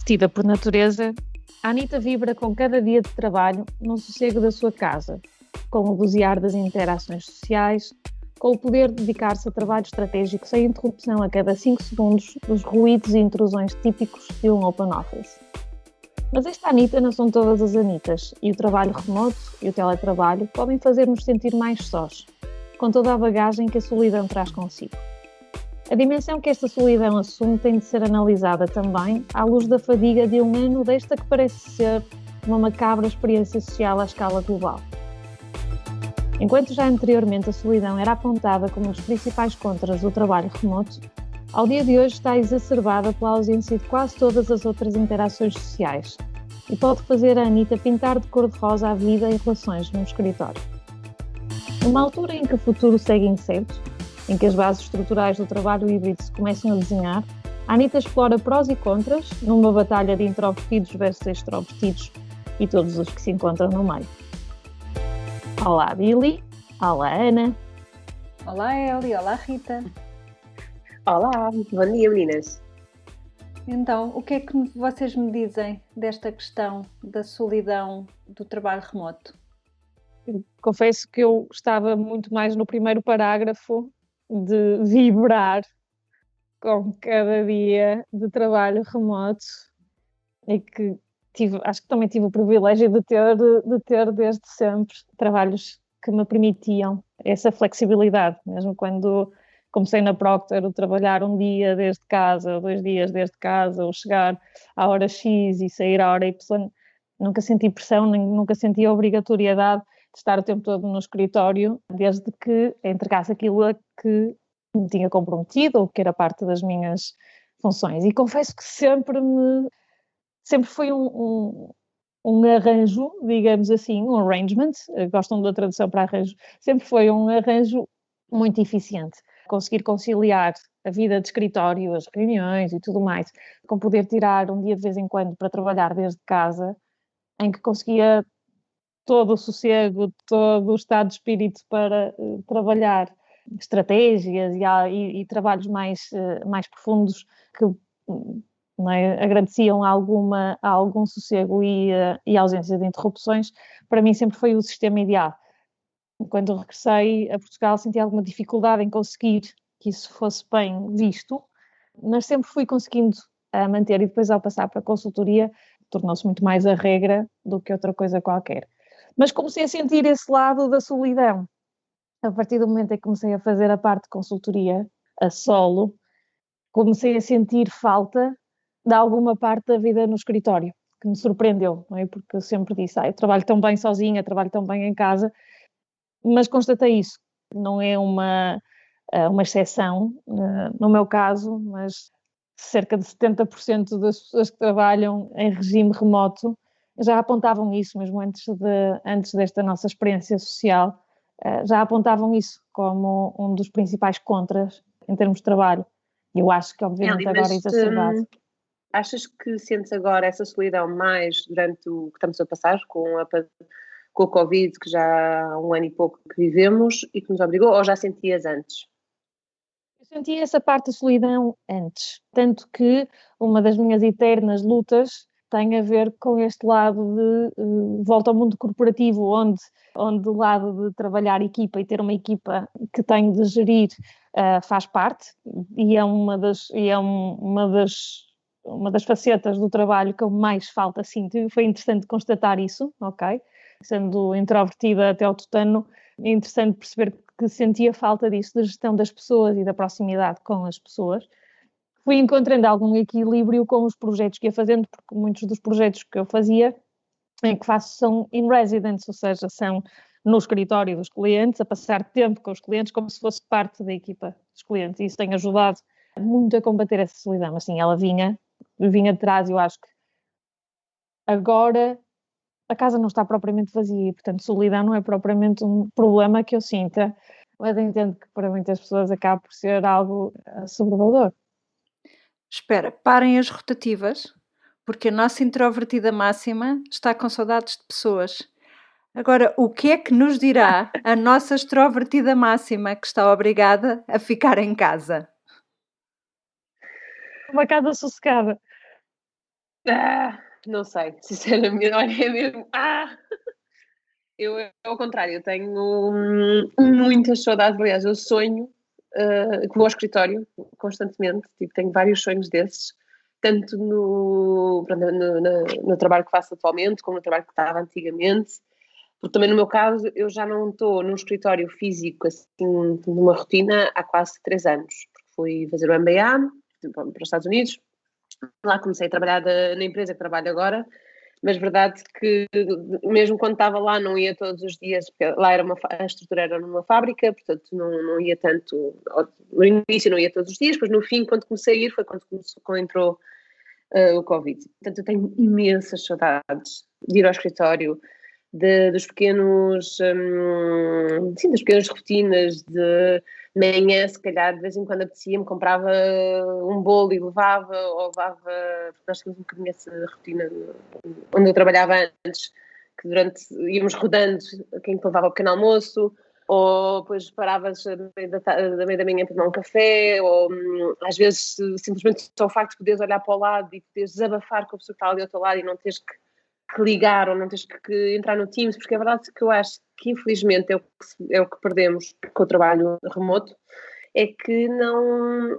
Introvertida por natureza, a Anitta vibra com cada dia de trabalho no sossego da sua casa, com o buziar das interações sociais, com o poder de dedicar-se a trabalho estratégico sem interrupção a cada 5 segundos dos ruídos e intrusões típicos de um open office. Mas esta Anitta não são todas as Anitas, e o trabalho remoto e o teletrabalho podem fazer-nos sentir mais sós, com toda a bagagem que a solidão traz consigo. A dimensão que esta solidão assume tem de ser analisada também à luz da fadiga de um ano desta que parece ser uma macabra experiência social à escala global. Enquanto já anteriormente a solidão era apontada como um dos principais contras do trabalho remoto, ao dia de hoje está exacerbada pela ausência de quase todas as outras interações sociais e pode fazer a Anitta pintar de cor-de-rosa a vida e relações no escritório. Numa altura em que o futuro segue incerto, em que as bases estruturais do trabalho híbrido se começam a desenhar, a Anitta explora prós e contras numa batalha de introvertidos versus extrovertidos e todos os que se encontram no meio. Olá, Billy. Olá, Ana. Olá, Eli. Olá, Rita. Olá, bom dia, meninas. Então, o que é que vocês me dizem desta questão da solidão do trabalho remoto? Confesso que eu estava muito mais no primeiro parágrafo de vibrar com cada dia de trabalho remoto e que acho que também tive o privilégio de ter desde sempre trabalhos que me permitiam essa flexibilidade, mesmo quando comecei na Procter, o trabalhar um dia desde casa, ou 2 dias desde casa, ou chegar à hora X e sair à hora Y, nunca senti pressão, nunca senti a obrigatoriedade de estar o tempo todo no escritório, desde que entregasse aquilo a que me tinha comprometido ou que era parte das minhas funções. E confesso que sempre foi um arranjo, digamos assim, um arrangement, gostam da tradução para arranjo, sempre foi um arranjo muito eficiente. Conseguir conciliar a vida de escritório, as reuniões e tudo mais, com poder tirar um dia de vez em quando para trabalhar desde casa, em que conseguia todo o sossego, todo o estado de espírito para trabalhar estratégias e trabalhos mais profundos que agradeciam algum sossego e ausência de interrupções. Para mim sempre foi o sistema ideal. Quando regressei a Portugal senti alguma dificuldade em conseguir que isso fosse bem visto, mas sempre fui conseguindo manter, e depois ao passar para a consultoria tornou-se muito mais a regra do que outra coisa qualquer. Mas comecei a sentir esse lado da solidão. A partir do momento em que comecei a fazer a parte de consultoria a solo, comecei a sentir falta de alguma parte da vida no escritório, que me surpreendeu, não é? Porque eu sempre disse, eu trabalho tão bem sozinha, trabalho tão bem em casa, mas constatei isso. Não é uma exceção, no meu caso, mas cerca de 70% das pessoas que trabalham em regime remoto já apontavam isso, mesmo antes desta nossa experiência social, já apontavam isso como um dos principais contras em termos de trabalho. E eu acho que, obviamente, agora é exacerbado. Achas que sentes agora essa solidão mais durante o que estamos a passar com a Covid, que já há 1 ano e pouco que vivemos e que nos obrigou, ou já sentias antes? Eu senti essa parte da solidão antes, tanto que uma das minhas eternas lutas tem a ver com este lado de volta ao mundo corporativo, onde o lado de trabalhar equipa e ter uma equipa que tenho de gerir faz parte, e é uma das facetas do trabalho que eu mais falta sinto. Foi interessante constatar isso, ok? Sendo introvertida até ao tutano, é interessante perceber que sentia falta disso, da gestão das pessoas e da proximidade com as pessoas. Fui encontrando algum equilíbrio com os projetos que ia fazendo, porque muitos dos projetos que eu fazia, em que faço, são in residence, ou seja, são no escritório dos clientes, a passar tempo com os clientes, como se fosse parte da equipa dos clientes. E isso tem ajudado muito a combater essa solidão. Assim, ela vinha de trás, e eu acho que agora a casa não está propriamente vazia, e, portanto, solidão não é propriamente um problema que eu sinta, mas entendo que para muitas pessoas acaba por ser algo assoberbador. Espera, parem as rotativas, porque a nossa introvertida máxima está com saudades de pessoas. Agora, o que é que nos dirá a nossa extrovertida máxima que está obrigada a ficar em casa? Uma casa sossegada. Não sei, sinceramente, olha, é mesmo. Eu, ao contrário, eu tenho muitas saudades. Aliás, eu sonho que vou ao escritório constantemente, tipo, tenho vários sonhos desses, tanto no trabalho que faço atualmente, como no trabalho que estava antigamente. Porque também no meu caso, eu já não estou num escritório físico, assim, numa rotina, há quase 3 anos. Porque fui fazer o MBA para os Estados Unidos, lá comecei a trabalhar na empresa que trabalho agora, mas verdade que mesmo quando estava lá não ia todos os dias, porque lá era a estrutura era numa fábrica, portanto não ia tanto, no início não ia todos os dias, depois no fim, quando comecei a ir, foi quando entrou o Covid. Portanto, eu tenho imensas saudades de ir ao escritório, dos pequenos, sim, das pequenas rotinas, de manhã, se calhar, de vez em quando apetecia-me, comprava um bolo e levava, ou levava, porque nós tínhamos um bocadinho essa rotina onde eu trabalhava antes, que íamos rodando quem levava o pequeno almoço, ou depois paravas da meia da manhã para tomar um café, ou às vezes simplesmente só o facto de poderes olhar para o lado e poderes desabafar com a pessoa que está ali ao teu lado e não teres que ligar ou não tens que entrar no Teams, porque é verdade que eu acho que infelizmente é o que perdemos com o trabalho remoto, é que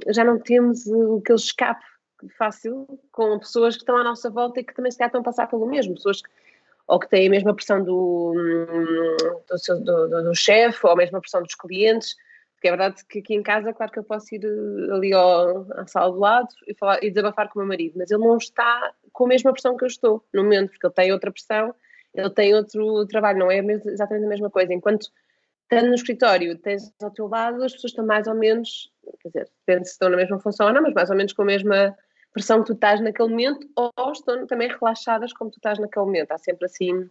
já não temos aquele escape fácil com pessoas que estão à nossa volta e que também se calhar estão a passar pelo mesmo, pessoas ou que têm a mesma pressão do chefe, ou a mesma pressão dos clientes, porque é verdade que aqui em casa, claro que eu posso ir ali à sala do lado e desabafar com o meu marido, mas ele não está com a mesma pressão que eu estou no momento, porque ele tem outra pressão, ele tem outro trabalho, não é exatamente a mesma coisa. Enquanto estando no escritório, tens ao teu lado, as pessoas estão mais ou menos, quer dizer, depende se estão na mesma função ou não, mas mais ou menos com a mesma pressão que tu estás naquele momento, ou estão também relaxadas como tu estás naquele momento. Há sempre assim,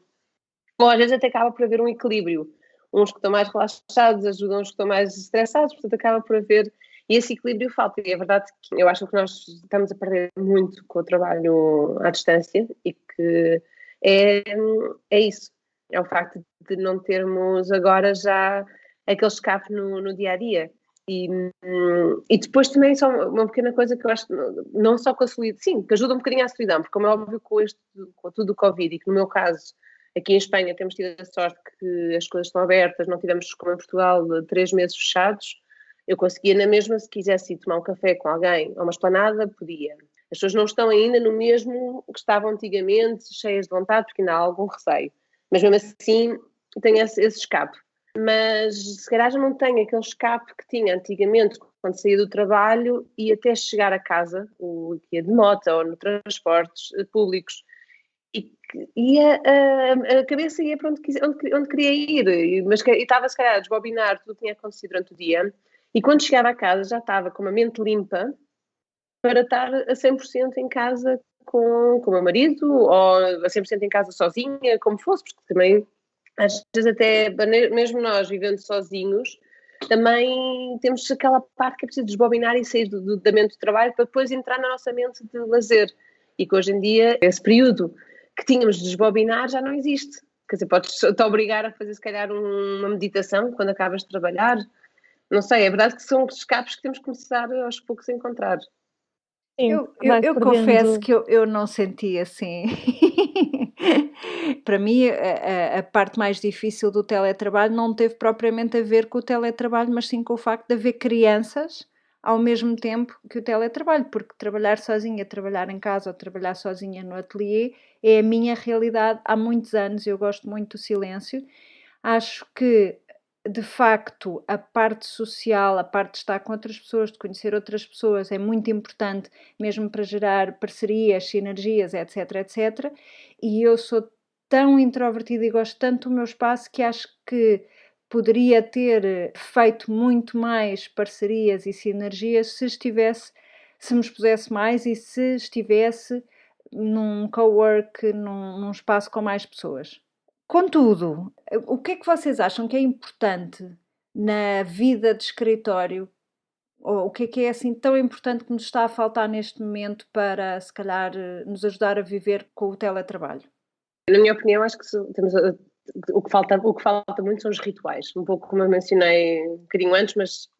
ou às vezes até acaba por haver um equilíbrio. Uns que estão mais relaxados ajudam os que estão mais estressados, portanto acaba por haver, e esse equilíbrio falta. E é verdade que eu acho que nós estamos a perder muito com o trabalho à distância e que é isso. É o facto de não termos agora já aquele escape no dia a dia. E depois também só uma pequena coisa que eu acho, não só com a solidão, sim, que ajuda um bocadinho à solidão, porque como é óbvio com tudo o Covid, e que no meu caso, aqui em Espanha temos tido a sorte que as coisas estão abertas, não tivemos como em Portugal 3 meses fechados, eu conseguia na mesma, se quisesse ir tomar um café com alguém ou uma esplanada, podia. As pessoas não estão ainda no mesmo que estavam antigamente, cheias de vontade, porque ainda há algum receio. Mas mesmo assim, tem esse escape. Mas se calhar já não tenho aquele escape que tinha antigamente, quando saía do trabalho e até chegar a casa, ou ia de moto ou no transportes públicos, e a cabeça ia para onde queria ir, mas estava se calhar a desbobinar tudo o que tinha acontecido durante o dia, e quando chegava a casa já estava com a mente limpa para estar a 100% em casa com o meu marido, ou a 100% em casa sozinha, como fosse, porque também às vezes até, mesmo nós vivendo sozinhos, também temos aquela parte que é preciso desbobinar e sair da mente do trabalho para depois entrar na nossa mente de lazer. E que hoje em dia, esse período que tínhamos de desbobinar já não existe. Quer dizer, podes-te obrigar a fazer se calhar uma meditação quando acabas de trabalhar. Não sei, é verdade que são escapes que temos que começar aos poucos a encontrar. Sim, Eu confesso que eu não senti assim. Para mim, a parte mais difícil do teletrabalho não teve propriamente a ver com o teletrabalho, mas sim com o facto de haver crianças ao mesmo tempo que o teletrabalho, porque trabalhar sozinha, trabalhar em casa ou trabalhar sozinha no ateliê é a minha realidade há muitos anos. Eu gosto muito do silêncio. Acho que de facto, a parte social, a parte de estar com outras pessoas, de conhecer outras pessoas, é muito importante mesmo para gerar parcerias, sinergias, etc, etc. E eu sou tão introvertida e gosto tanto do meu espaço que acho que poderia ter feito muito mais parcerias e sinergias se me expusesse mais e se estivesse num cowork, num espaço com mais pessoas. Contudo, o que é que vocês acham que é importante na vida de escritório? Ou o que é assim tão importante que nos está a faltar neste momento para, se calhar, nos ajudar a viver com o teletrabalho? Na minha opinião, acho que o que falta muito são os rituais. Um pouco como eu mencionei um bocadinho antes, mas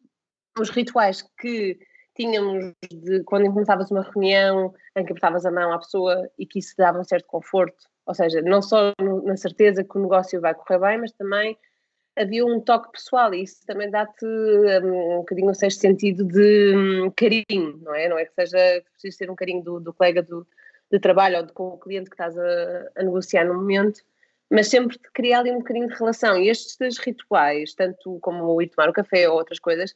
os rituais que tínhamos de quando começavas uma reunião em que apertavas a mão à pessoa e que isso dava um certo conforto, ou seja, não só na certeza que o negócio vai correr bem, mas também havia um toque pessoal e isso também dá-te um bocadinho um sexto sentido de carinho, não é? Não é que seja preciso ter um carinho do colega de trabalho ou com o cliente que estás a negociar no momento, mas sempre te cria ali um bocadinho de relação. E estes rituais, tanto como ir tomar um café ou outras coisas,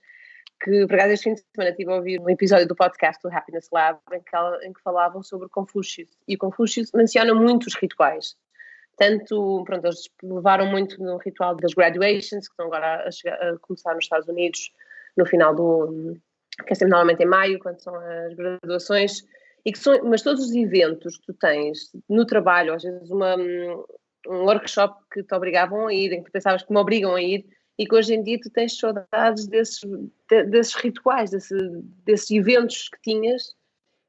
que por acaso este fim de semana estive a ouvir um episódio do podcast do Happiness Lab em que falavam sobre Confucius, e o Confucius menciona muitos rituais. Tanto, pronto, eles levaram muito no ritual das graduations, que estão agora a começar nos Estados Unidos no final que é sempre normalmente em maio, quando são as graduações, mas todos os eventos que tu tens no trabalho, às vezes um workshop que te obrigavam a ir, em que tu pensavas que me obrigam a ir, e que hoje em dia tu tens saudades desses rituais, desses eventos que tinhas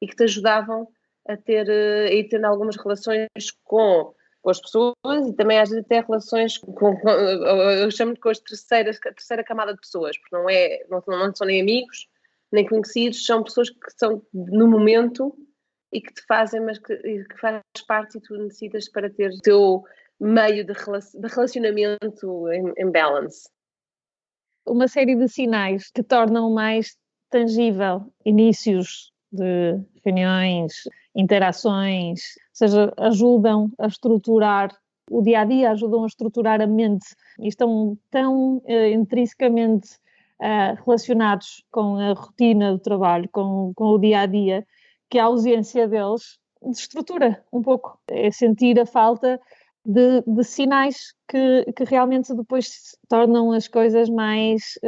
e que te ajudavam a ir tendo algumas relações com as pessoas e também às vezes até relações eu chamo de com a terceira camada de pessoas, porque não são nem amigos, nem conhecidos, são pessoas que são no momento e que te fazem, mas que faz parte e tu necessitas para ter o teu meio de relacionamento em balance. Uma série de sinais que tornam mais tangível inícios de reuniões, interações, ou seja, ajudam a estruturar o dia-a-dia, ajudam a estruturar a mente e estão tão intrinsecamente relacionados com a rotina do trabalho, com o dia-a-dia, que a ausência deles desestrutura um pouco. É sentir a falta de sinais que realmente depois tornam as coisas mais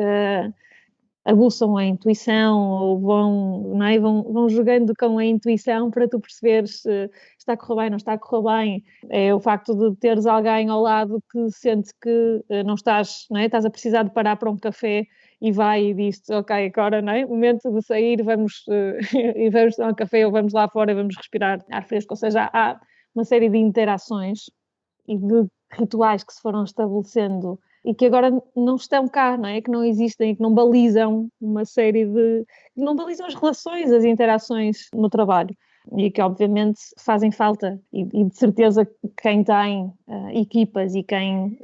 aguçam a intuição ou vão jogando com a intuição para tu perceberes se está a correr bem, não está a correr bem. É o facto de teres alguém ao lado que sente que não estás, não é? Estás a precisar de parar para um café e vai e diz ok, agora não é? Momento de sair, vamos tomar um café ou vamos lá fora e vamos respirar ar fresco. Ou seja, há uma série de interações e de rituais que se foram estabelecendo e que agora não estão cá, não é? Que não existem, que não balizam uma série que não balizam as relações, as interações no trabalho e que obviamente fazem falta e de certeza quem tem equipas e quem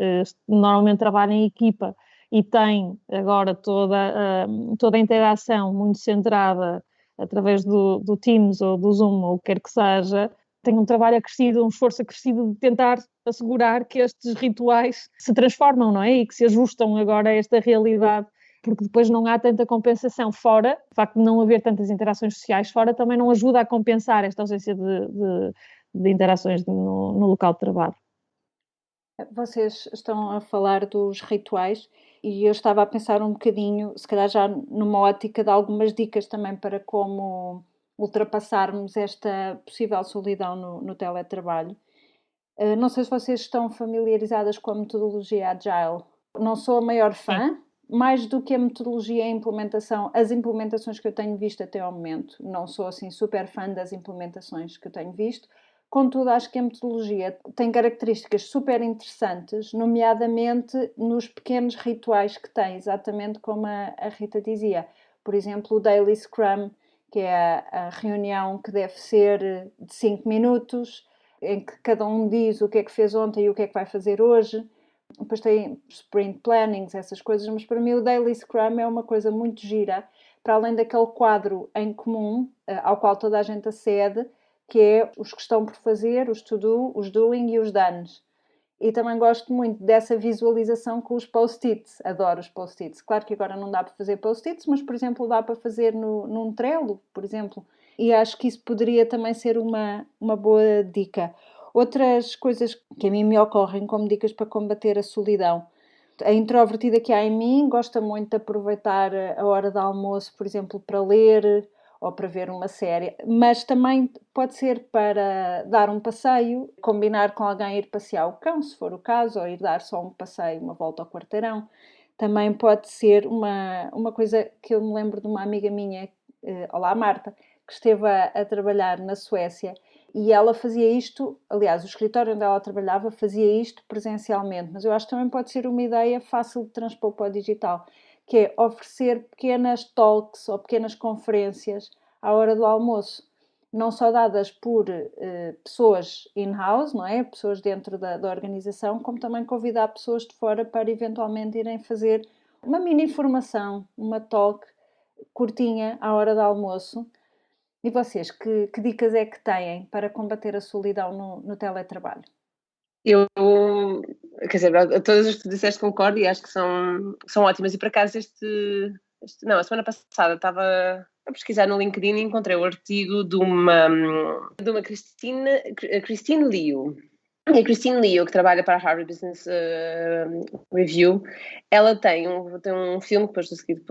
normalmente trabalha em equipa e tem agora toda a interação muito centrada através do Teams ou do Zoom ou o que quer que seja, tem um trabalho acrescido, um esforço acrescido de tentar assegurar que estes rituais se transformam, não é? E que se ajustam agora a esta realidade, porque depois não há tanta compensação fora, o facto de não haver tantas interações sociais fora também não ajuda a compensar esta ausência de interações no local de trabalho. Vocês estão a falar dos rituais e eu estava a pensar um bocadinho, se calhar já numa ótica de algumas dicas também para como ultrapassarmos esta possível solidão no teletrabalho. Não sei se vocês estão familiarizadas com a metodologia Agile. Não sou a maior fã, sim, mais do que a metodologia e a implementação, as implementações que eu tenho visto até ao momento. Não sou assim super fã das implementações que eu tenho visto. Contudo, acho que a metodologia tem características super interessantes, nomeadamente nos pequenos rituais que tem, exatamente como a Rita dizia. Por exemplo, o Daily Scrum, que é a reunião que deve ser de 5 minutos, em que cada um diz o que é que fez ontem e o que é que vai fazer hoje. Depois tem sprint plannings, essas coisas, mas para mim o Daily Scrum é uma coisa muito gira, para além daquele quadro em comum ao qual toda a gente acede, que é os que estão por fazer, os to-do, os doing e os dones. E também gosto muito dessa visualização com os post-its. Adoro os post-its. Claro que agora não dá para fazer post-its, mas, por exemplo, dá para fazer num Trello, por exemplo. E acho que isso poderia também ser uma boa dica. Outras coisas que a mim me ocorrem como dicas para combater a solidão. A introvertida que há em mim gosta muito de aproveitar a hora de almoço, por exemplo, para ler ou para ver uma série, mas também pode ser para dar um passeio, combinar com alguém ir passear o cão, se for o caso, ou ir dar só um passeio, uma volta ao quarteirão. Também pode ser uma coisa que eu me lembro de uma amiga minha, olá Marta, que esteve a trabalhar na Suécia e ela fazia isto, aliás, o escritório onde ela trabalhava fazia isto presencialmente, mas eu acho que também pode ser uma ideia fácil de transpor para o digital, que é oferecer pequenas talks ou pequenas conferências à hora do almoço, não só dadas por pessoas in-house, não é? Pessoas dentro da organização, como também convidar pessoas de fora para eventualmente irem fazer uma mini formação, uma talk curtinha à hora do almoço. E vocês, que dicas é que têm para combater a solidão no teletrabalho? Eu, quer dizer, todas as que tu disseste concordo e acho que são ótimas. E por acaso a semana passada estava a pesquisar no LinkedIn e encontrei o artigo de uma Christine Liu. E a Christine Liu, que trabalha para a Harvard Business Review, ela tem um filme que depois do seguinte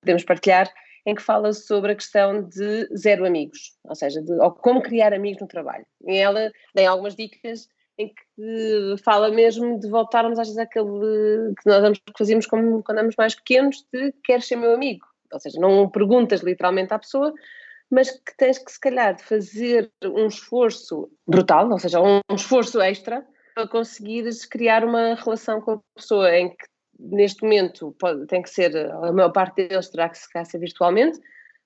podemos partilhar, em que fala sobre a questão de zero amigos, ou seja, ou como criar amigos no trabalho. E ela tem algumas dicas em que fala mesmo de voltarmos às vezes àquele que nós fazíamos quando éramos mais pequenos, de queres ser meu amigo. Ou seja, não perguntas literalmente à pessoa, mas que tens que, se calhar, de fazer um esforço brutal, ou seja, um esforço extra, para conseguires criar uma relação com a pessoa em que, neste momento, tem que ser, a maior parte deles terá que ser virtualmente,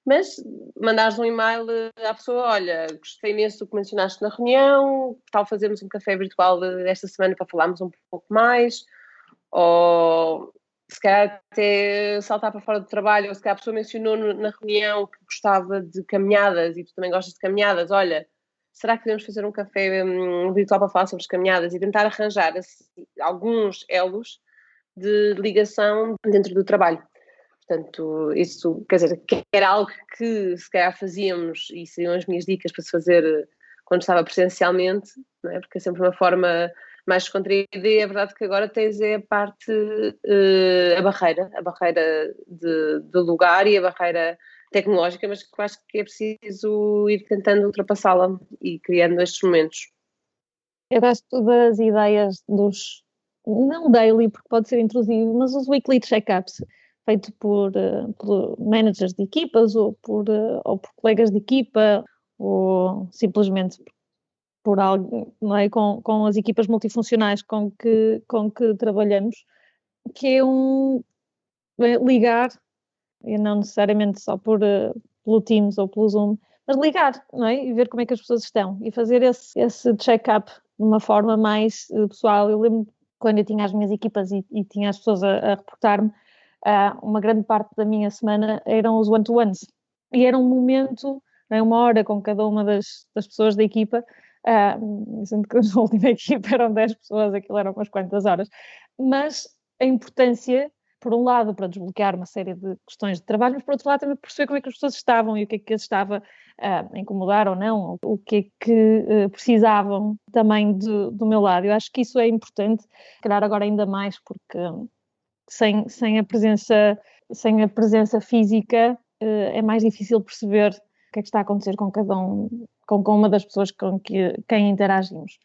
mas mandares um e-mail à pessoa, olha, gostei imenso do que mencionaste na reunião, tal fazermos um café virtual esta semana para falarmos um pouco mais, ou se calhar até saltar para fora do trabalho, ou se calhar a pessoa mencionou na reunião que gostava de caminhadas e tu também gostas de caminhadas, olha, será que podemos fazer um café virtual para falar sobre as caminhadas e tentar arranjar assim, alguns elos de ligação dentro do trabalho. Portanto, isso, quer dizer, que era algo que se calhar fazíamos e seriam as minhas dicas para se fazer quando estava presencialmente, não é? Porque é sempre uma forma mais descontraída e é verdade que agora tens a parte, a barreira de lugar e a barreira tecnológica, mas que eu acho que é preciso ir tentando ultrapassá-la e criando estes momentos. Eu gosto das ideias não daily, porque pode ser intrusivo, mas os weekly check-ups, feito por managers de equipas ou por colegas de equipa, ou simplesmente por algo, não é? Com as equipas multifuncionais com que trabalhamos, que é ligar, e não necessariamente só pelo Teams ou pelo Zoom, mas ligar, não é? E ver como é que as pessoas estão e fazer esse check-up de uma forma mais pessoal. Eu lembro quando eu tinha as minhas equipas e tinha as pessoas a reportar-me, uma grande parte da minha semana eram os one-to-ones. E era um momento, não é? Uma hora com cada uma das pessoas da equipa, sendo que na última equipa eram 10 pessoas, aquilo eram umas quantas horas. Mas a importância, por um lado, para desbloquear uma série de questões de trabalho, mas por outro lado também perceber como é que as pessoas estavam e o que é que as estava a incomodar ou não, o que é que precisavam também do meu lado. Eu acho que isso é importante, se calhar agora ainda mais, porque sem a presença física é mais difícil perceber o que é que está a acontecer com cada com uma das pessoas com quem interagimos.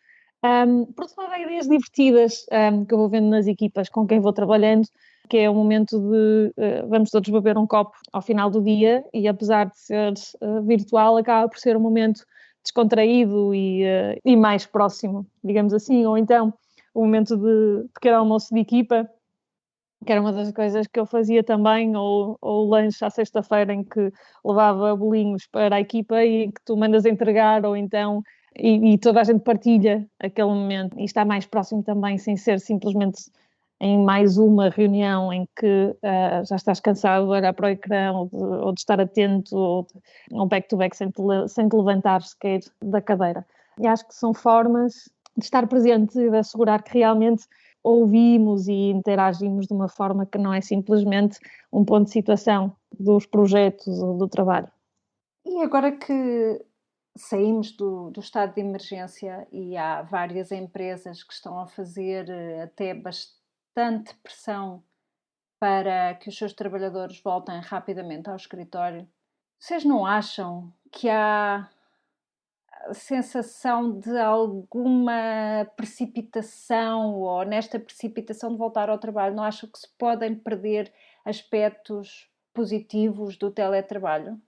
Por outro lado, há ideias divertidas que eu vou vendo nas equipas com quem vou trabalhando, que é o momento de vamos todos beber um copo ao final do dia e, apesar de ser virtual, acaba por ser um momento descontraído e mais próximo, digamos assim, ou então o momento de pequeno almoço de equipa, que era uma das coisas que eu fazia também, ou o lanche à sexta-feira em que levava bolinhos para a equipa e que tu mandas entregar, ou então, e toda a gente partilha aquele momento e está mais próximo também, sem ser simplesmente em mais uma reunião em que já estás cansado de olhar para o ecrã ou de estar atento, ou um back-to-back sem te levantar sequer da cadeira. E acho que são formas de estar presente e de assegurar que realmente ouvimos e interagimos de uma forma que não é simplesmente um ponto de situação dos projetos ou do trabalho. E agora que saímos do estado de emergência e há várias empresas que estão a fazer até bastante pressão para que os seus trabalhadores voltem rapidamente ao escritório, vocês não acham que há sensação de alguma precipitação, ou nesta precipitação de voltar ao trabalho, não acham que se podem perder aspectos positivos do teletrabalho?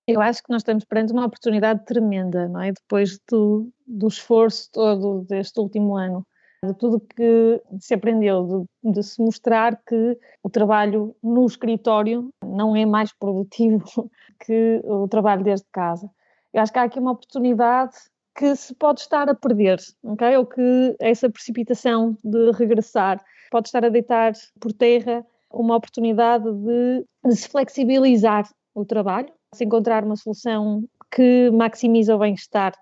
Eu acho que nós estamos perante uma oportunidade tremenda, não é? Depois do esforço todo deste último ano de tudo que se aprendeu, de se mostrar que o trabalho no escritório não é mais produtivo que o trabalho desde casa. Eu acho que há aqui uma oportunidade que se pode estar a perder, ok? Ou que essa precipitação de regressar pode estar a deitar por terra uma oportunidade de se flexibilizar o trabalho, se encontrar uma solução que maximiza o bem-estar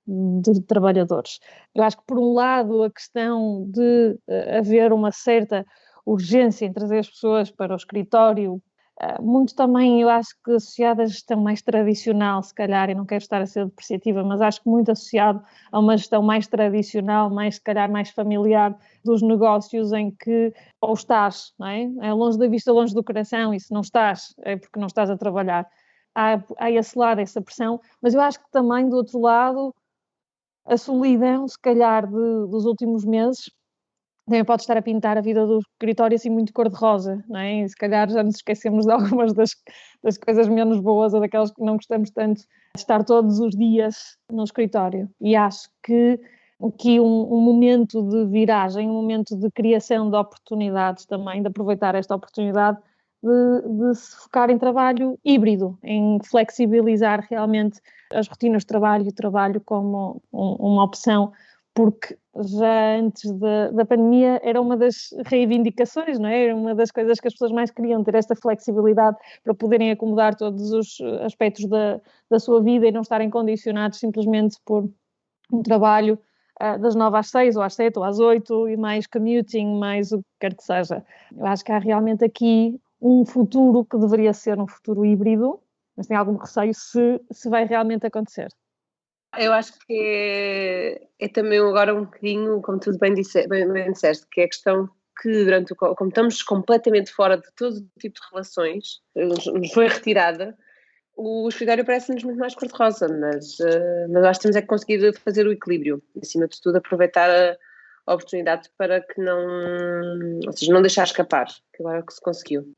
de trabalhadores. Eu acho que, por um lado, a questão de haver uma certa urgência em trazer as pessoas para o escritório, muito também, eu acho que associada à gestão mais tradicional, se calhar, e não quero estar a ser depreciativa, mas acho que muito associado a uma gestão mais tradicional, mais, se calhar, mais familiar dos negócios, em que ou estás, não é? É longe da vista, longe do coração, e se não estás, é porque não estás a trabalhar. Há esse lado, essa pressão, mas eu acho que também, do outro lado, a solidão, se calhar, dos últimos meses, também pode estar a pintar a vida do escritório assim muito cor-de-rosa, não é? E se calhar já nos esquecemos de algumas das coisas menos boas ou daquelas que não gostamos tanto de estar todos os dias no escritório. E acho que aqui um momento de viragem, um momento de criação de oportunidades também, de aproveitar esta oportunidade de se focar em trabalho híbrido, em flexibilizar realmente as rotinas de trabalho e o trabalho como uma opção, porque já antes da pandemia era uma das reivindicações, não é? Era uma das coisas que as pessoas mais queriam, ter esta flexibilidade para poderem acomodar todos os aspectos da sua vida e não estarem condicionados simplesmente por um trabalho das 9 às 6, ou às 7, ou às 8, e mais commuting, mais o que quer que seja. Eu acho que há realmente aqui um futuro que deveria ser um futuro híbrido, mas tenho algum receio se vai realmente acontecer. Eu acho que é também agora um bocadinho, como tu bem disseste, que é a questão que como estamos completamente fora de todo tipo de relações, nos foi retirada, o escritório parece-nos muito mais cor-de-rosa, mas acho que temos é que conseguir fazer o equilíbrio, acima de tudo aproveitar a oportunidade para que ou seja, não deixar escapar, que agora é o que se conseguiu.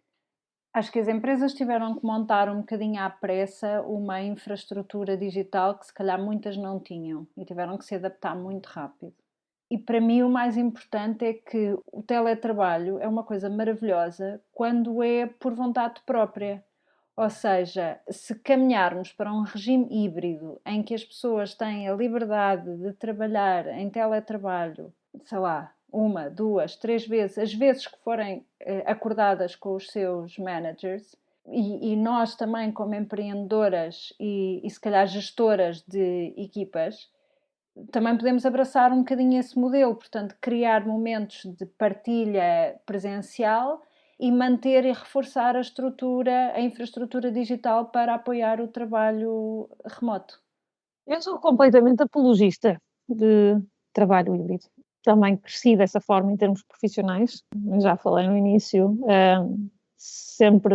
Acho que as empresas tiveram que montar um bocadinho à pressa uma infraestrutura digital que se calhar muitas não tinham e tiveram que se adaptar muito rápido. E para mim o mais importante é que o teletrabalho é uma coisa maravilhosa quando é por vontade própria. Ou seja, se caminharmos para um regime híbrido em que as pessoas têm a liberdade de trabalhar em teletrabalho, sei lá, 1, 2, 3 vezes, as vezes que forem acordadas com os seus managers, e nós também como empreendedoras e se calhar gestoras de equipas, também podemos abraçar um bocadinho esse modelo, portanto, criar momentos de partilha presencial e manter e reforçar a infraestrutura digital para apoiar o trabalho remoto. Eu sou completamente apologista de trabalho híbrido. Também cresci dessa forma em termos profissionais, já falei no início, sempre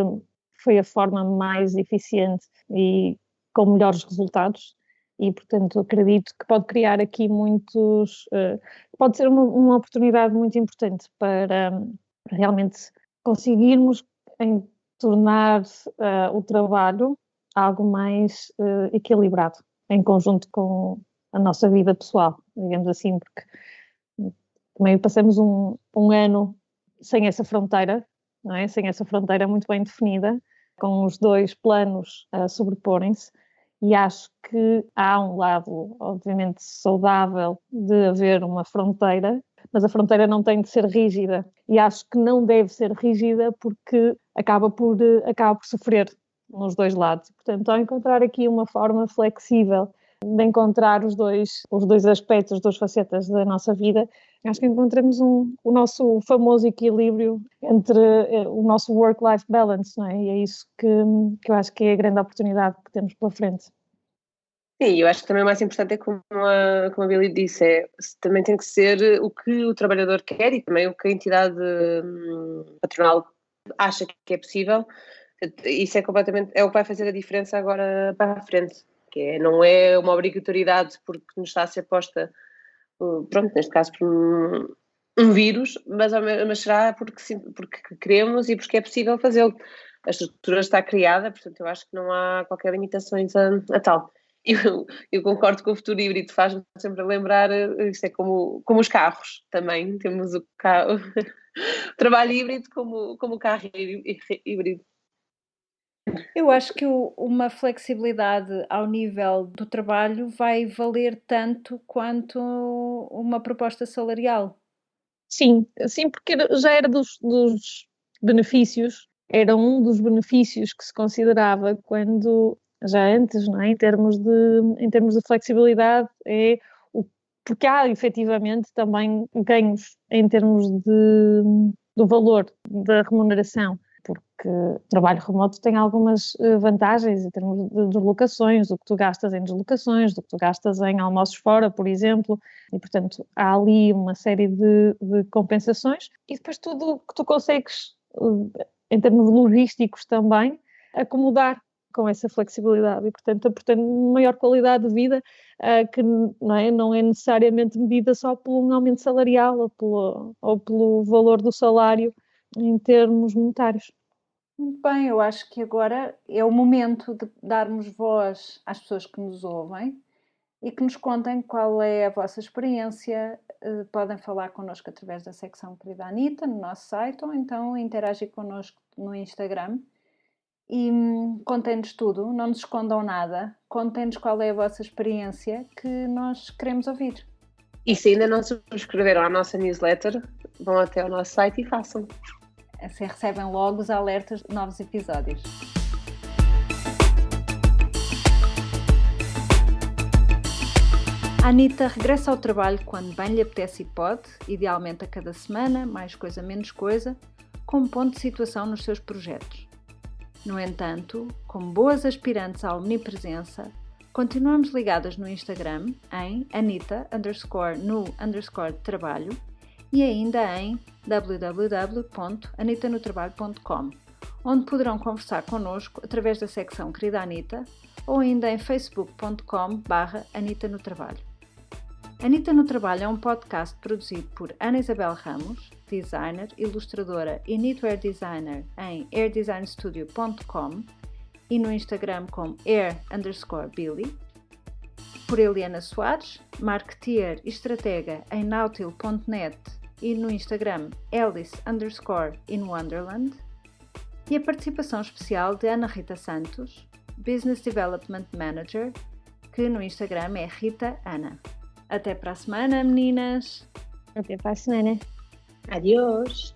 foi a forma mais eficiente e com melhores resultados. E, portanto, acredito que pode criar aqui pode ser uma oportunidade muito importante para realmente conseguirmos tornar o trabalho algo mais equilibrado, em conjunto com a nossa vida pessoal, digamos assim, porque também passamos um ano sem essa fronteira, não é? Sem essa fronteira muito bem definida, com os dois planos a sobreporem-se. E acho que há um lado, obviamente, saudável de haver uma fronteira, mas a fronteira não tem de ser rígida. E acho que não deve ser rígida porque acaba por sofrer nos dois lados. Portanto, ao encontrar aqui uma forma flexível de encontrar os dois aspectos, as duas facetas da nossa vida, acho que encontramos o nosso famoso equilíbrio entre o nosso work-life balance, não é? E é isso que eu acho que é a grande oportunidade que temos pela frente. Sim, eu acho que também o mais importante é como a Billy disse, também tem que ser o que o trabalhador quer e também o que a entidade patronal acha que é possível. Isso é o que vai fazer a diferença agora para a frente, não é uma obrigatoriedade porque nos está a ser posta, pronto, neste caso por um vírus, mas será porque queremos e porque é possível fazê-lo. A estrutura está criada, portanto eu acho que não há qualquer limitações a tal. Eu concordo com o futuro híbrido, faz-me sempre lembrar, isto é como os carros também, temos o trabalho híbrido como o carro híbrido. Eu acho que uma flexibilidade ao nível do trabalho vai valer tanto quanto uma proposta salarial. Sim, porque já era dos benefícios, era um dos benefícios que se considerava quando, já antes, não é? Em termos de flexibilidade, porque há efetivamente também ganhos em termos do valor da remuneração, porque o trabalho remoto tem algumas vantagens em termos de deslocações, do que tu gastas em deslocações, do que tu gastas em almoços fora, por exemplo, e portanto há ali uma série de compensações, e depois tudo que tu consegues, em termos logísticos também, acomodar com essa flexibilidade e, portanto, maior qualidade de vida que não é necessariamente medida só por um aumento salarial ou pelo valor do salário em termos monetários. Muito bem, eu acho que agora é o momento de darmos voz às pessoas que nos ouvem e que nos contem qual é a vossa experiência. Podem falar connosco através da secção Querida Anita no nosso site, ou então interagir connosco no Instagram. E contem-nos tudo, não nos escondam nada, contem-nos qual é a vossa experiência, que nós queremos ouvir. E se ainda não subscreveram à nossa newsletter, vão até ao nosso site e façam. Assim recebem logo os alertas de novos episódios. A Anita regressa ao trabalho quando bem lhe apetece e pode, idealmente a cada semana, mais coisa menos coisa, como ponto de situação nos seus projetos. No entanto, como boas aspirantes à omnipresença, continuamos ligadas no Instagram em Anita_no_trabalho e ainda em www.anitanotrabalho.com, onde poderão conversar connosco através da secção Querida Anita ou ainda em facebook.com/Anita no Trabalho. Anita no Trabalho é um podcast produzido por Ana Isabel Ramos, designer, ilustradora e knitwear designer em airdesignstudio.com e no Instagram como air_billy, por Eliana Soares, marketeer e estratega em nautil.net e no Instagram alice_in_wonderland, e a participação especial de Ana Rita Santos, Business Development Manager, que no Instagram é Rita Ana. Até para a semana, meninas! Até para a semana! Adiós!